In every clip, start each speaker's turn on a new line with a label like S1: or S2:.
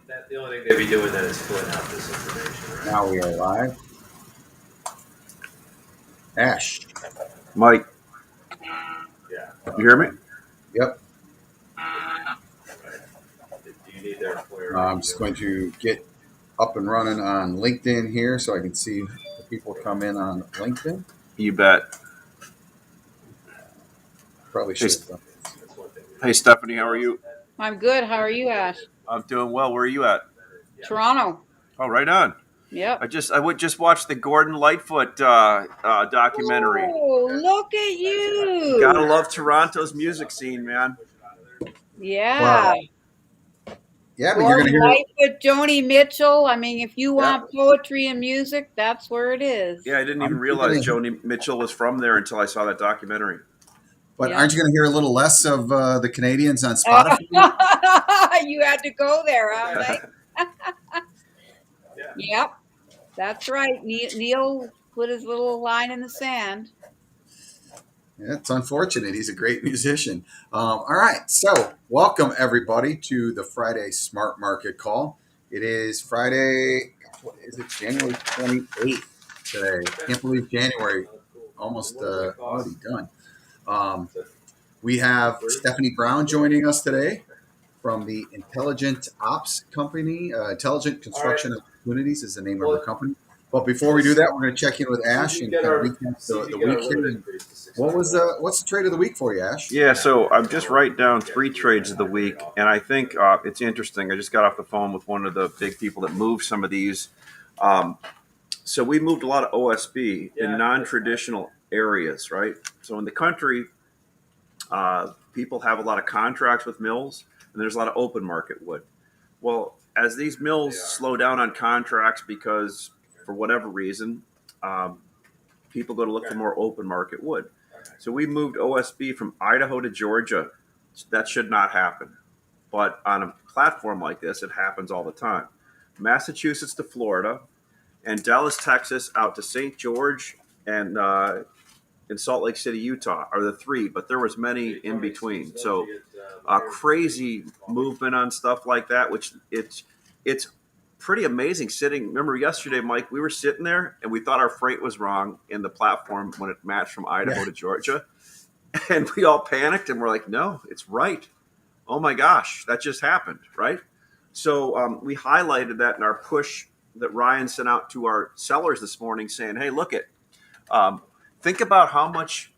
S1: The only thing they'd be doing then is filling out this information. Right?
S2: Now we are live. Ash.
S3: Mike,
S1: Yeah.
S3: you hear me?
S2: Yep.
S1: Right. Do you need their employer?
S2: I'm just going to get up and running on LinkedIn here so I can see the people come in on LinkedIn.
S3: You bet.
S2: Probably should have done.
S1: That's one thing.
S3: Hey, Stephanie, how are you?
S4: I'm good. How are you, Ash?
S3: I'm doing well. Where are you at?
S4: Toronto.
S3: Oh, right on.
S4: Yep.
S3: I would just watch the Gordon Lightfoot documentary.
S4: Oh, look at you.
S3: Gotta love Toronto's music scene, man.
S4: Yeah.
S2: Wow. Yeah, but you're going to hear
S4: Lightfoot, Joni Mitchell. I mean, if you want poetry and music, that's where it is.
S3: Yeah, I didn't even realize Joni Mitchell was from there until I saw that documentary.
S2: But aren't you going to hear a little less of the Canadians on Spotify?
S4: You had to go there, huh, Mike? Yep, that's right. Neil put his little line in the sand.
S2: Yeah, it's unfortunate. He's a great musician. All right. So welcome, everybody, to the Friday Smart Market Call. It is Friday, what is it, January 28th today. Can't believe January, almost already done. We have Stephanie Brown joining us today from the Intelligent Ops Company. Intelligent Construction Opportunities is the name of her company. But before we do that, we're going to check in with Ash and kind of recap the week here. What's the trade of the week for you, Ash?
S3: Yeah, so I'm just writing down 3 trades of the week, and I think it's interesting. I just got off the phone with one of the big people that moved some of these. So we moved a lot of OSB in non-traditional areas, right? So in the country, people have a lot of contracts with mills, and there's a lot of open market wood. Well, as these mills slow down on contracts because, for whatever reason, people go to look for more open market wood. So we moved OSB from Idaho to Georgia. That should not happen. But on a platform like this, it happens all the time. Massachusetts to Florida, and Dallas, Texas, out to St. George, and in Salt Lake City, Utah are the 3, but there was many in between. So crazy movement on stuff like that, which it's pretty amazing sitting. Remember yesterday, Mike, we were sitting there and we thought our freight was wrong in the platform when it matched from Idaho to Georgia. And we all panicked and we're like, no, it's right. Oh my gosh, that just happened, right? So we highlighted that in our push that Ryan sent out to our sellers this morning saying, hey, look it. Think about how much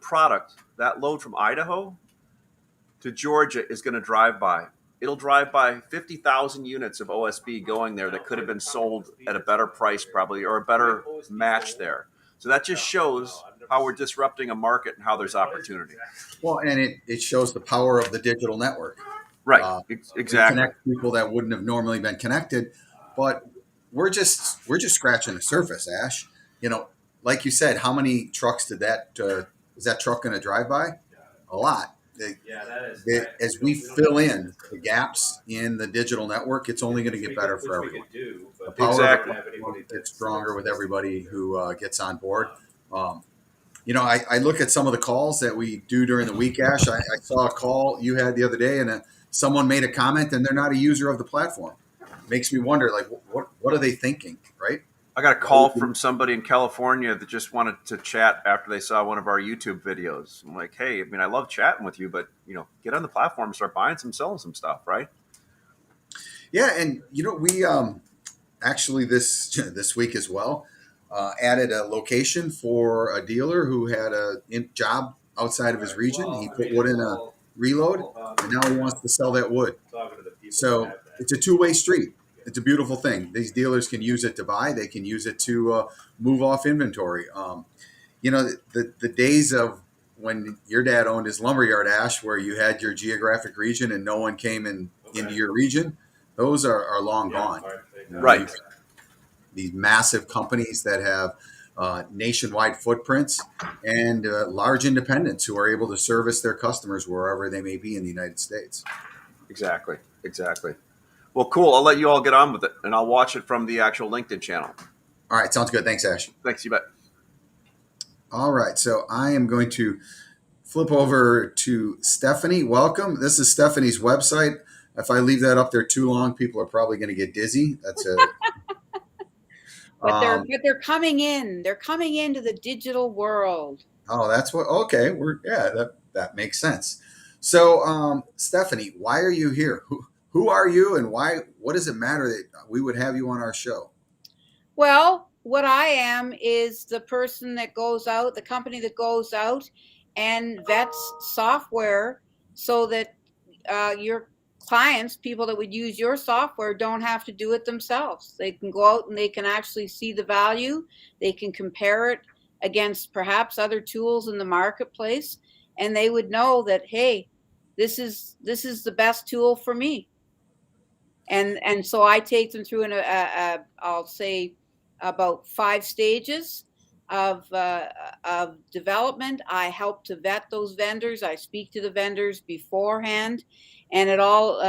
S3: product that load from Idaho to Georgia is going to drive by. It'll drive by 50,000 units of OSB going there that could have been sold at a better price probably, or a better match there. So that just shows how we're disrupting a market and how there's opportunity.
S2: Well, and it shows the power of the digital network.
S3: Right, exactly.
S2: Connect people that wouldn't have normally been connected, but we're just scratching the surface, Ash. You know, like you said, how many trucks is that truck going to drive by? A lot. As we fill in the gaps in the digital network, it's only going to get better for everyone. The power gets stronger with everybody who gets on board. I look at some of the calls that we do during the week, Ash. I saw a call you had the other day, and someone made a comment, and they're not a user of the platform. It makes me wonder, like, what are they thinking, right?
S3: I got a call from somebody in California that just wanted to chat after they saw one of our YouTube videos. I'm like, hey, I mean, I love chatting with you, but, get on the platform and start selling some stuff, right?
S2: Yeah, and, we actually this week as well added a location for a dealer who had a job outside of his region. He put wood in a reload, and now he wants to sell that wood. So it's a two-way street. It's a beautiful thing. These dealers can use it to buy. They can use it to move off inventory. The days of when your dad owned his lumberyard, Ash, where you had your geographic region and no one came into your region, those are long gone.
S3: Right.
S2: These massive companies that have nationwide footprints and large independents who are able to service their customers wherever they may be in the United States.
S3: Exactly. Well, cool. I'll let you all get on with it, and I'll watch it from the actual LinkedIn channel.
S2: All right. Sounds good. Thanks, Ash.
S3: Thanks, you bet.
S2: All right. So I am going to flip over to Stephanie. Welcome. This is Stephanie's website. if I leave that up there too long, people are probably going to get dizzy. That's a.
S4: But they're coming in. They're coming into the digital world.
S2: Oh, that's what. Okay, that makes sense. So, Stephanie, why are you here? Who are you, and why? What does it matter that we would have you on our show?
S4: Well, what I am is the person that goes out, the company that goes out and vets software so that your clients, people that would use your software, don't have to do it themselves. They can go out and they can actually see the value. They can compare it against perhaps other tools in the marketplace, and they would know that, hey, this is the best tool for me. And so I take them through I'll say about 5 stages of development. I help to vet those vendors. I speak to the vendors beforehand, and it all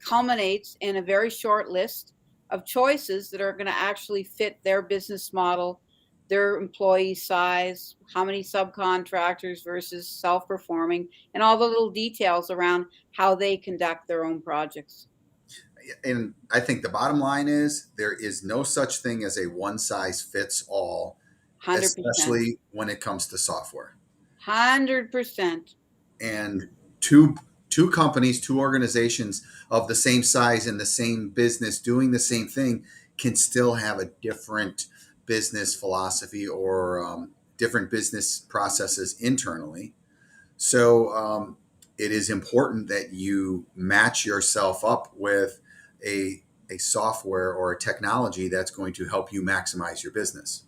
S4: culminates in a very short list of choices that are going to actually fit their business model, their employee size, how many subcontractors versus self-performing, and all the little details around how they conduct their own projects.
S2: And I think the bottom line is there is no such thing as a one size fits all,
S4: 100%.
S2: especially when it comes to software.
S4: 100%.
S2: And two companies, two organizations of the same size in the same business doing the same thing can still have a different business philosophy or different business processes internally. So it is important that you match yourself up with a software or a technology that's going to help you maximize your business.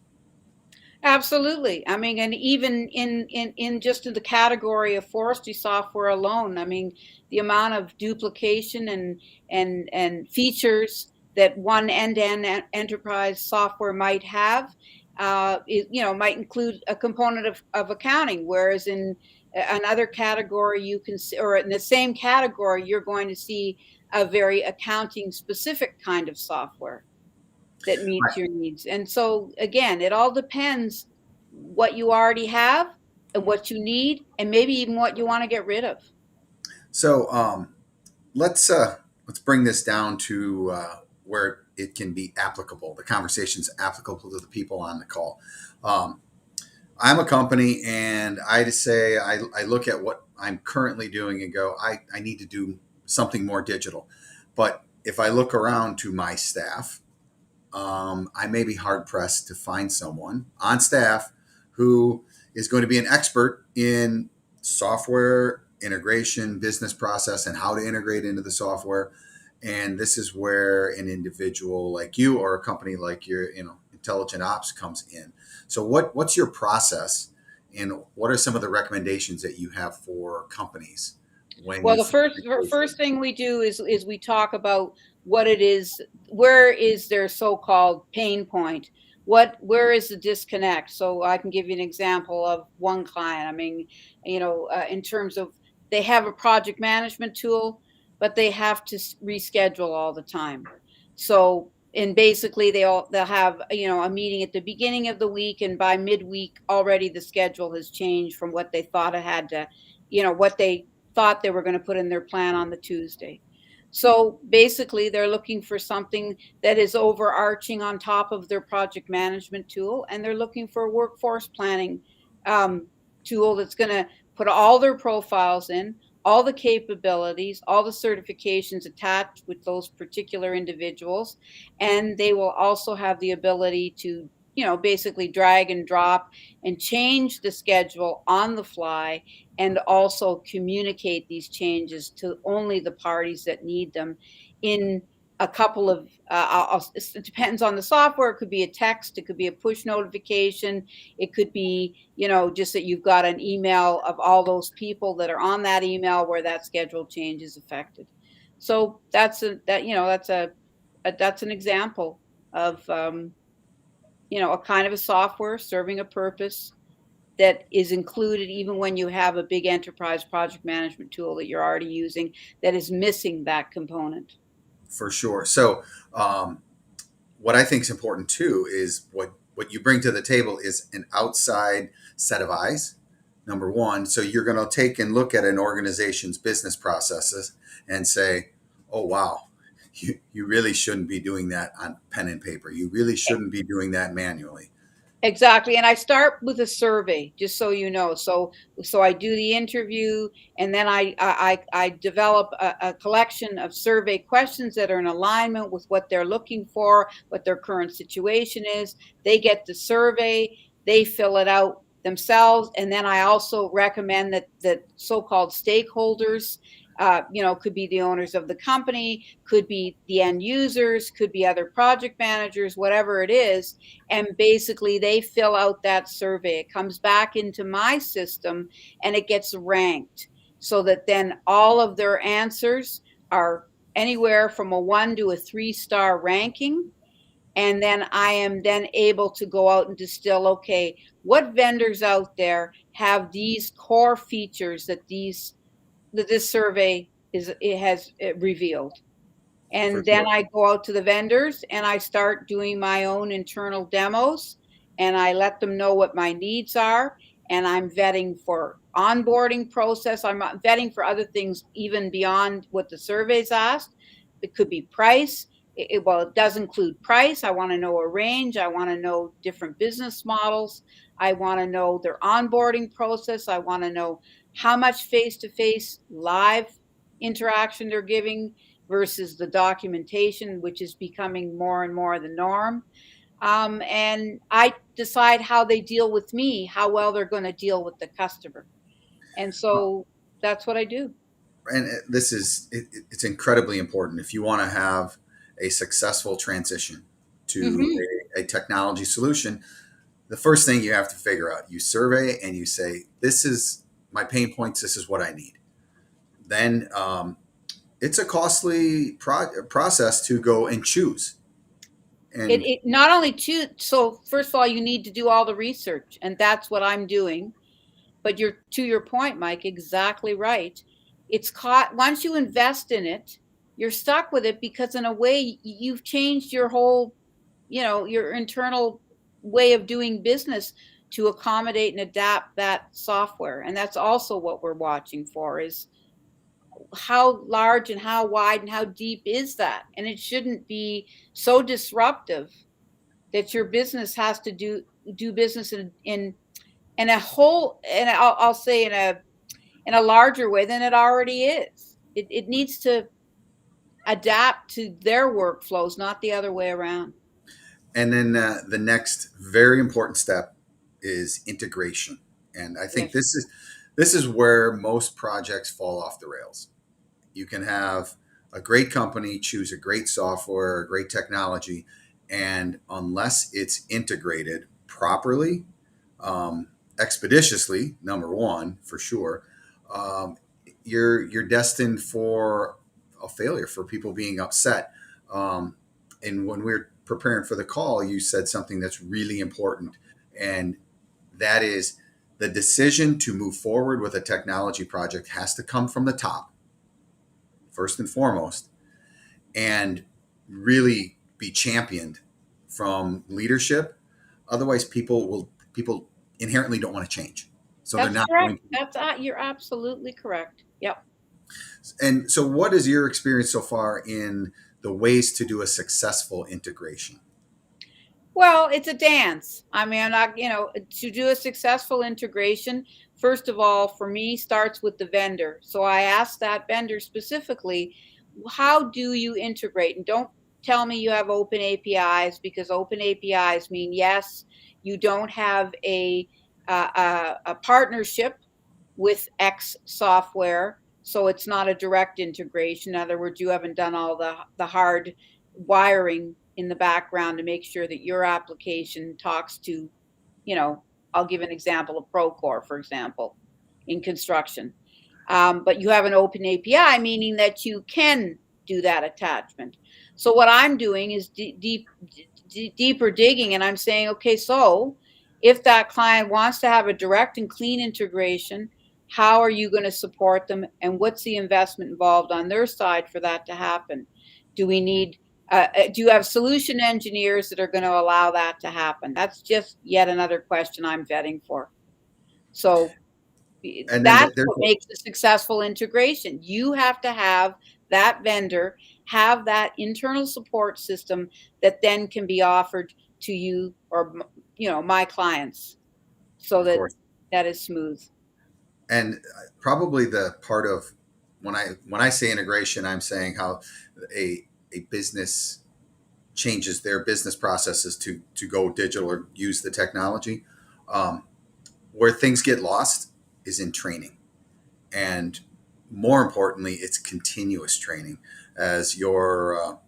S4: Absolutely. I mean, and even in just in the category of forestry software alone, I mean, the amount of duplication and features that one end-to-end enterprise software might have, might include a component of accounting, whereas in another category you can see, or in the same category, you're going to see a very accounting specific kind of software that meets your needs. And so again, it all depends what you already have and what you need, and maybe even what you want to get rid of.
S2: So let's bring this down to where it can be applicable. The conversation's applicable to the people on the call. I'm a company, and I say I look at what I'm currently doing and go, I need to do something more digital. But if I look around to my staff, I may be hard pressed to find someone on staff who is going to be an expert in software integration, business process, and how to integrate into the software. And this is where an individual like you or a company like your, Intelligent Ops comes in. So what's your process, and what are some of the recommendations that you have for companies?
S4: Well, the first thing we do is we talk about what it is. Where is their so-called pain point? Where is the disconnect? So I can give you an example of one client. I mean, in terms of, they have a project management tool, but they have to reschedule all the time. So, and basically they'll have, a meeting at the beginning of the week, and by midweek already the schedule has changed from what they thought it had to, what they thought they were going to put in their plan on the Tuesday. So basically they're looking for something that is overarching on top of their project management tool, and they're looking for a workforce planning tool that's going to put all their profiles in, all the capabilities, all the certifications attached with those particular individuals. And they will also have the ability to, basically drag and drop and change the schedule on the fly, and also communicate these changes to only the parties that need them in a couple of, it depends on the software. It could be a text, it could be a push notification. It could be, just that you've got an email of all those people that are on that email where that schedule change is affected. So that's an example of, a kind of a software serving a purpose that is included even when you have a big enterprise project management tool that you're already using that is missing that component.
S2: For sure. So what I think is important too is what you bring to the table is an outside set of eyes, number one. So you're going to take and look at an organization's business processes and say, oh, wow, you really shouldn't be doing that on pen and paper. You really shouldn't be doing that manually.
S4: Exactly. And I start with a survey, just so you know. So I do the interview, and then I develop a collection of survey questions that are in alignment with what they're looking for, what their current situation is. They get the survey, they fill it out themselves, and then I also recommend that so-called stakeholders, could be the owners of the company, could be the end users, could be other project managers, whatever it is. And basically they fill out that survey. It comes back into my system and it gets ranked so that then all of their answers are anywhere from a 1 to a 3-star ranking. And then I am then able to go out and distill, okay, what vendors out there have these core features that this survey has revealed. And then I go out to the vendors and I start doing my own internal demos, and I let them know what my needs are. And I'm vetting for onboarding process. I'm vetting for other things even beyond what the surveys asked. It could be price. It does include price. I want to know a range. I want to know different business models. I want to know their onboarding process. I want to know how much face-to-face live interaction they're giving versus the documentation, which is becoming more and more the norm. And I decide how they deal with me, how well they're going to deal with the customer. And so that's what I do.
S2: And it's incredibly important if you want to have a successful transition to a technology solution. The first thing you have to figure out, you survey and you say, this is my pain points, this is what I need. Then it's a costly process to go and choose. And
S4: it not only choose. So first of all, you need to do all the research, and that's what I'm doing. But to your point, Mike, exactly right. It's once you invest in it, you're stuck with it because in a way you've changed your whole, your internal way of doing business to accommodate and adapt that software. And that's also what we're watching for, is how large and how wide and how deep is that? And it shouldn't be so disruptive that your business has to do business in a whole, and I'll say in a larger way than it already is. It needs to adapt to their workflows, not the other way around.
S2: And then the next very important step is integration. And I think this is where most projects fall off the rails. You can have a great company choose a great software, a great technology, and unless it's integrated properly, expeditiously, number one, for sure, you're destined for a failure, for people being upset. And when we're preparing for the call, you said something that's really important, and that is the decision to move forward with a technology project has to come from the top, first and foremost, and really be championed from leadership. Otherwise, people inherently don't want to change. So
S4: That's
S2: they're not
S4: correct.
S2: going to.
S4: You're absolutely correct. Yep.
S2: And so what is your experience so far in the ways to do a successful integration?
S4: Well, it's a dance. I mean, to do a successful integration, first of all, for me, starts with the vendor. So I asked that vendor specifically, how do you integrate? And don't tell me you have open APIs, because open APIs mean, yes, you don't have a partnership with X software, so it's not a direct integration. In other words, you haven't done all the hard wiring in the background to make sure that your application talks to, I'll give an example of Procore, for example, in construction. But you have an open API, meaning that you can do that attachment. So what I'm doing is deeper digging, and I'm saying, okay, so if that client wants to have a direct and clean integration, how are you going to support them, and what's the investment involved on their side for that to happen? Do you have solution engineers that are going to allow that to happen? That's just yet another question I'm vetting for. So that's what makes a successful integration. You have to have that vendor have that internal support system that then can be offered to you or, my clients, so
S2: Of
S4: that
S2: course.
S4: that is smooth.
S2: And probably the part of when I say integration, I'm saying how a business changes their business processes to go digital or use the technology. Um, where things get lost is in training, and more importantly, it's continuous training. As your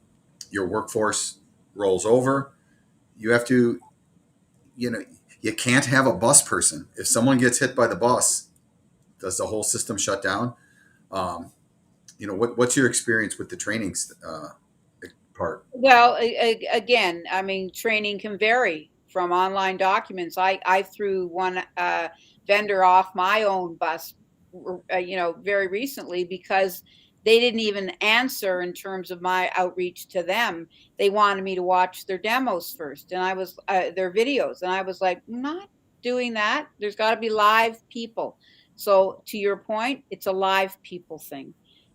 S2: workforce rolls over, you have to, you can't have a bus person. If someone gets hit by the bus, does the whole system shut down? Um, what's your experience with the trainings part?
S4: Well, again, I mean, training can vary from online documents. I threw one vendor off my own bus, very recently, because they didn't even answer in terms of my outreach to them. They wanted me to watch their demos first, and I was their videos, and I was like, not doing that. There's got to be live people. So to your point, it's a live people thing.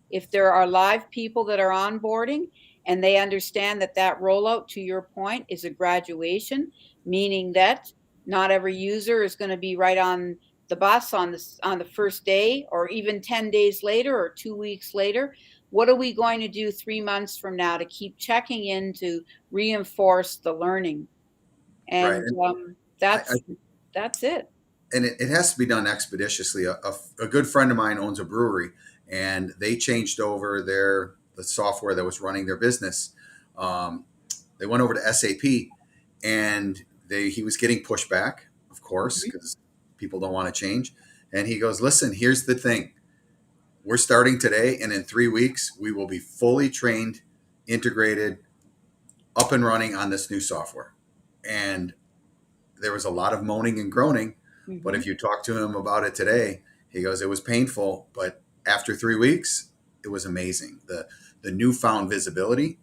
S4: If there are live people that are onboarding, and they understand that that rollout, to your point, is a graduation, meaning that not every user is going to be right on the bus on the first day, or even 10 days later, or 2 weeks later. What are we going to do 3 months from now to keep checking in to reinforce the learning?
S2: Right.
S4: And that's it.
S2: And it has to be done expeditiously. A good friend of mine owns a brewery, and they changed over the software that was running their business. They went over to SAP, and he was getting pushback, of course, because people don't want to change. And he goes, "Listen, here's the thing. We're starting today, and in 3 weeks, we will be fully trained, integrated, up and running on this new software." And there was a lot of moaning and groaning. But if you talk to him about it today, he goes, it was painful, but after 3 weeks, it was amazing. The newfound visibility.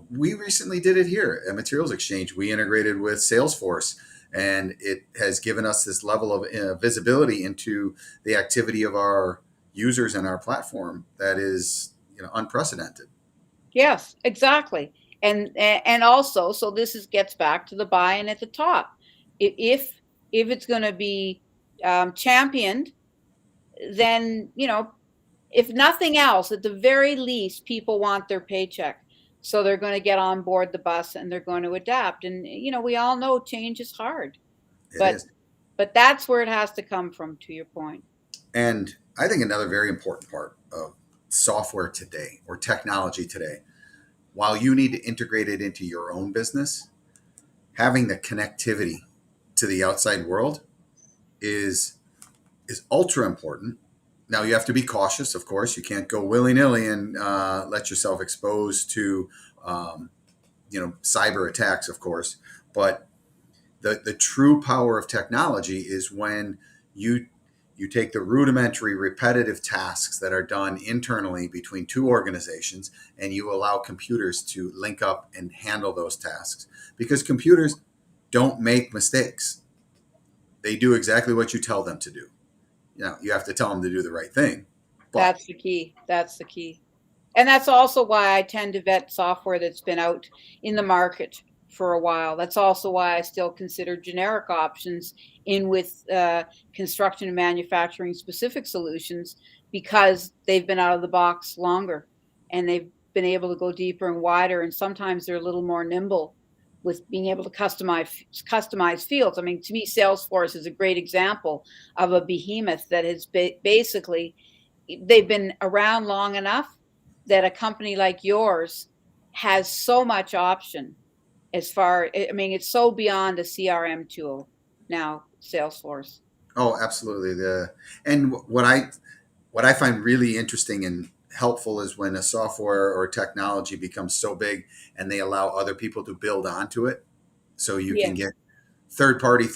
S2: We recently did it here at Materials Exchange. We integrated with Salesforce, and it has given us this level of visibility into the activity of our users and our platform that is, unprecedented.
S4: Yes, exactly. And also, so gets back to the buy-in at the top. If it's going to be championed, then, if nothing else, at the very least, people want their paycheck. So they're going to get on board the bus, and they're going to adapt. And, we all know change is hard.
S2: It is.
S4: But that's where it has to come from, to your point.
S2: And I think another very important part of software today, or technology today, while you need to integrate it into your own business, having the connectivity to the outside world is ultra important. Now, you have to be cautious, of course. You can't go willy-nilly and let yourself expose to cyber attacks, of course. But the true power of technology is when you take the rudimentary, repetitive tasks that are done internally between two organizations, and you allow computers to link up and handle those tasks. Because computers don't make mistakes. They do exactly what you tell them to do. You have to tell them to do the right thing. But
S4: That's the key. That's the key. And that's also why I tend to vet software that's been out in the market for a while. That's also why I still consider generic options in with construction and manufacturing specific solutions, because they've been out of the box longer, and they've been able to go deeper and wider. And sometimes they're a little more nimble with being able to customize fields. I mean, to me, Salesforce is a great example of a behemoth that has basically, they've been around long enough that a company like yours has so much option it's so beyond a CRM tool now, Salesforce.
S2: Oh, absolutely. And what I find really interesting and helpful is when a software or technology becomes so big and they allow other people to build onto it. So you can get third party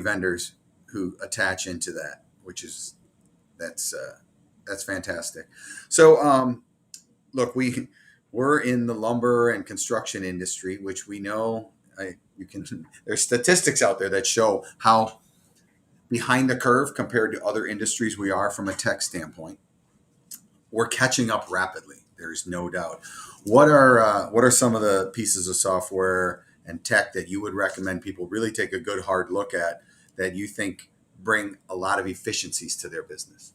S2: vendors who attach into that, which is that's fantastic. So look, we're in the lumber and construction industry, which we know there's statistics out there that show how behind the curve compared to other industries we are from a tech standpoint. We're catching up rapidly. There's no doubt. What are some of the pieces of software and tech that you would recommend people really take a good hard look at that you think bring a lot of efficiencies to their business?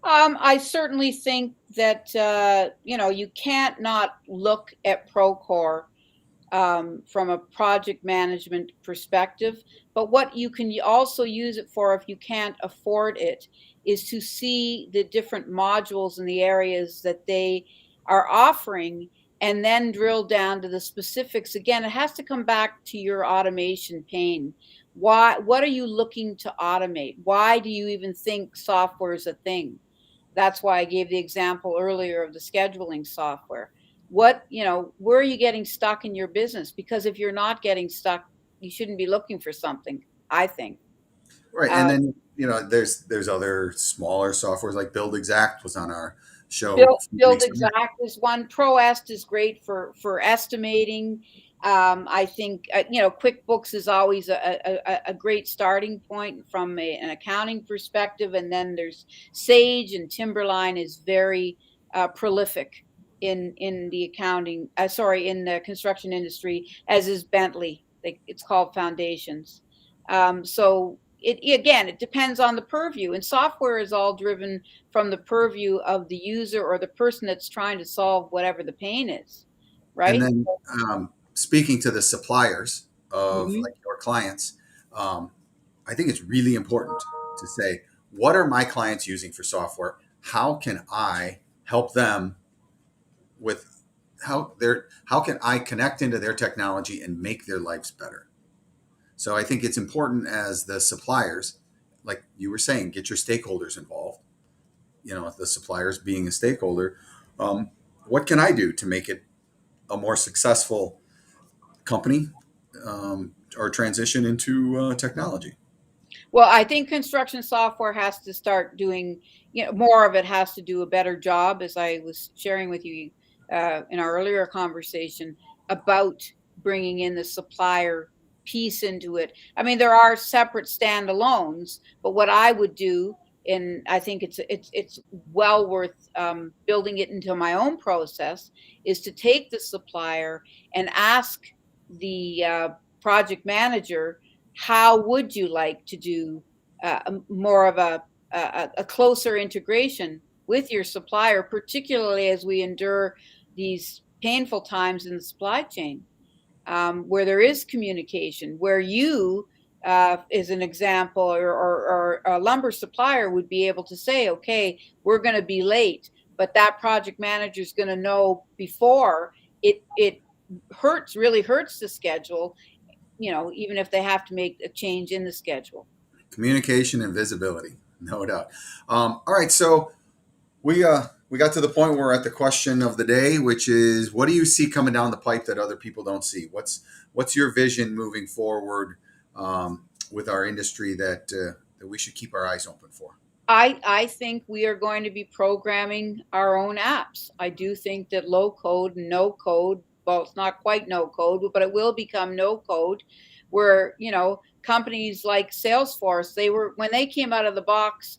S4: I certainly think that you can't not look at Procore from a project management perspective. But what you can also use it for, if you can't afford it, is to see the different modules in the areas that they are offering and then drill down to the specifics. Again, it has to come back to your automation pain. What are you looking to automate? Why do you even think software is a thing? That's why I gave the example earlier of the scheduling software. Where are you getting stuck in your business? Because if you're not getting stuck, you shouldn't be looking for something, I think.
S2: Right. And then, there's other smaller softwares like Build Exact was on our show.
S4: Build Exact is one. ProEst is great for estimating. I think QuickBooks is always a great starting point from an accounting perspective, and then there's Sage, and Timberline is very prolific in the accounting. In the construction industry, as is Bentley. It's called Foundations. So it depends on the purview, and software is all driven from the purview of the user or the person that's trying to solve whatever the pain is, right?
S2: And then speaking to the suppliers of
S4: Mhm.
S2: like your clients, I think it's really important to say, what are my clients using for software? How can I help them with how can I connect into their technology and make their lives better? So I think it's important as the suppliers, like you were saying, get your stakeholders involved. The suppliers being a stakeholder, what can I do to make it a more successful company or transition into technology?
S4: Well, I think construction software has to start doing, more of it has to do a better job, as I was sharing with you in our earlier conversation about bringing in the supplier piece into it. I mean, there are separate standalones, but what I would do, and I think it's well worth building it into my own process, is to take the supplier and ask the project manager, how would you like to do more of a closer integration with your supplier, particularly as we endure these painful times in the supply chain, where there is communication, where you, as an example, or a lumber supplier would be able to say, okay, we're going to be late, but that project manager is going to know before it really hurts the schedule, even if they have to make a change in the schedule.
S2: Communication and visibility, no doubt. All right, so we got to the point where we're at the question of the day, which is, what do you see coming down the pipe that other people don't see? What's your vision moving forward with our industry that we should keep our eyes open for?
S4: I think we are going to be programming our own apps. I do think that low code, no code, well, it's not quite no code, but it will become no code, where, companies like Salesforce, when they came out of the box,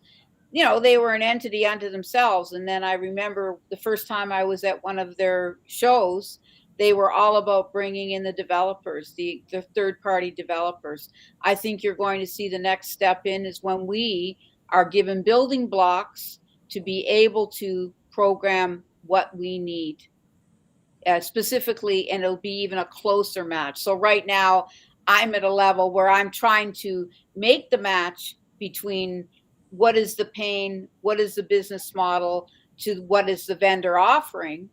S4: they were an entity unto themselves. And then I remember the first time I was at one of their shows, they were all about bringing in the developers, the third-party developers. I think you're going to see the next step in is when we are given building blocks to be able to program what we need specifically, and it'll be even a closer match. So right now, I'm at a level where I'm trying to make the match between what is the pain, what is the business model, to what is the vendor offering.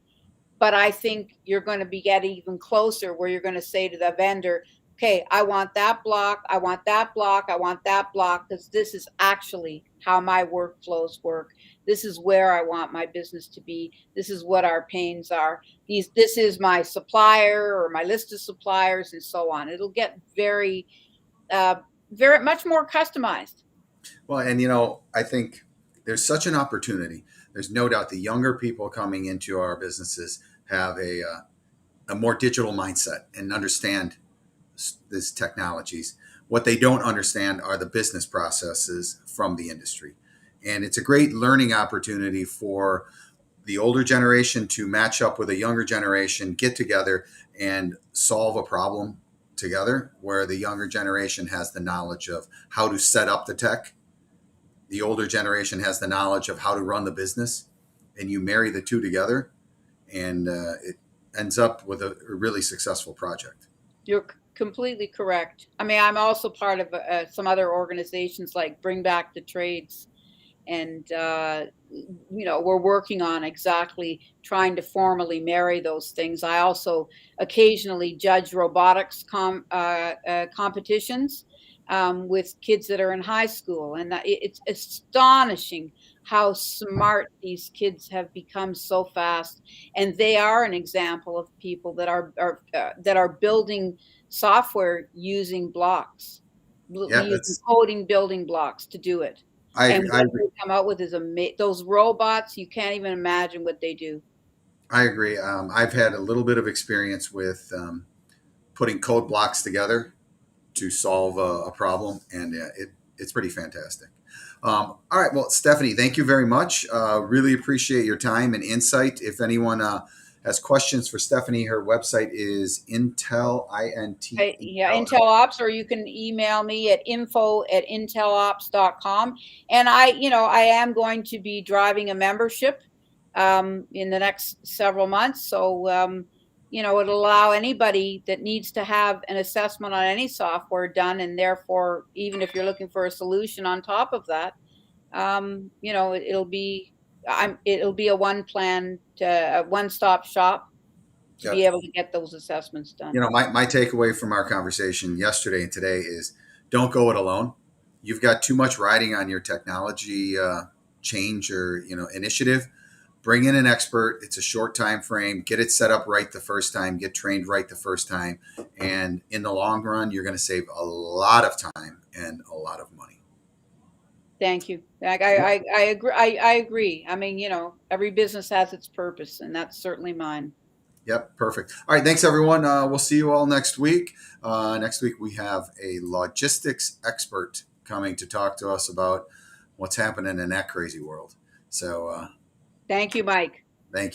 S4: But I think you're going to be getting even closer, where you're going to say to the vendor, okay, I want that block, I want that block, I want that block, because this is actually how my workflows work. This is where I want my business to be. This is what our pains are. This is my supplier or my list of suppliers, and so on. It'll get very, very much more customized.
S2: Well, and I think there's such an opportunity. There's no doubt the younger people coming into our businesses have a more digital mindset and understand these technologies. What they don't understand are the business processes from the industry. And it's a great learning opportunity for the older generation to match up with a younger generation, get together and solve a problem together, where the younger generation has the knowledge of how to set up the tech. The older generation has the knowledge of how to run the business, and you marry the two together, and it ends up with a really successful project.
S4: You're completely correct. I mean, I'm also part of some other organizations like Bring Back the Trades. And, we're working on exactly trying to formally marry those things. I also occasionally judge robotics competitions with kids that are in high school. And it's astonishing how smart these kids have become so fast. And they are an example of people that are building software using blocks,
S2: Yeah,
S4: using coding building blocks to do it. And what they come out with is those robots. You can't even imagine what they do.
S2: I agree. I've had a little bit of experience with putting code blocks together to solve a problem, and it's pretty fantastic. All right, well, Stephanie, thank you very much. Really appreciate your time and insight. If anyone has questions for Stephanie, her website is Intel, I-N-T.
S4: Yeah, Intel Ops, or you can email me at info@intelops.com. And I am going to be driving a membership in the next several months. So, it'll allow anybody that needs to have an assessment on any software done. And therefore, even if you're looking for a solution on top of that, it'll be a one-stop shop to be able to get those assessments done.
S2: My takeaway from our conversation yesterday and today is don't go it alone. You've got too much riding on your technology change or initiative. Bring in an expert. It's a short time frame. Get it set up right the first time. Get trained right the first time. And in the long run, you're going to save a lot of time and a lot of money.
S4: Thank you. I agree. I agree. I mean, every business has its purpose, and that's certainly mine.
S2: Yep, perfect. All right, thanks everyone. We'll see you all next week. Next week we have a logistics expert coming to talk to us about what's happening in that crazy world. So
S4: thank you, Mike.
S2: Thank you.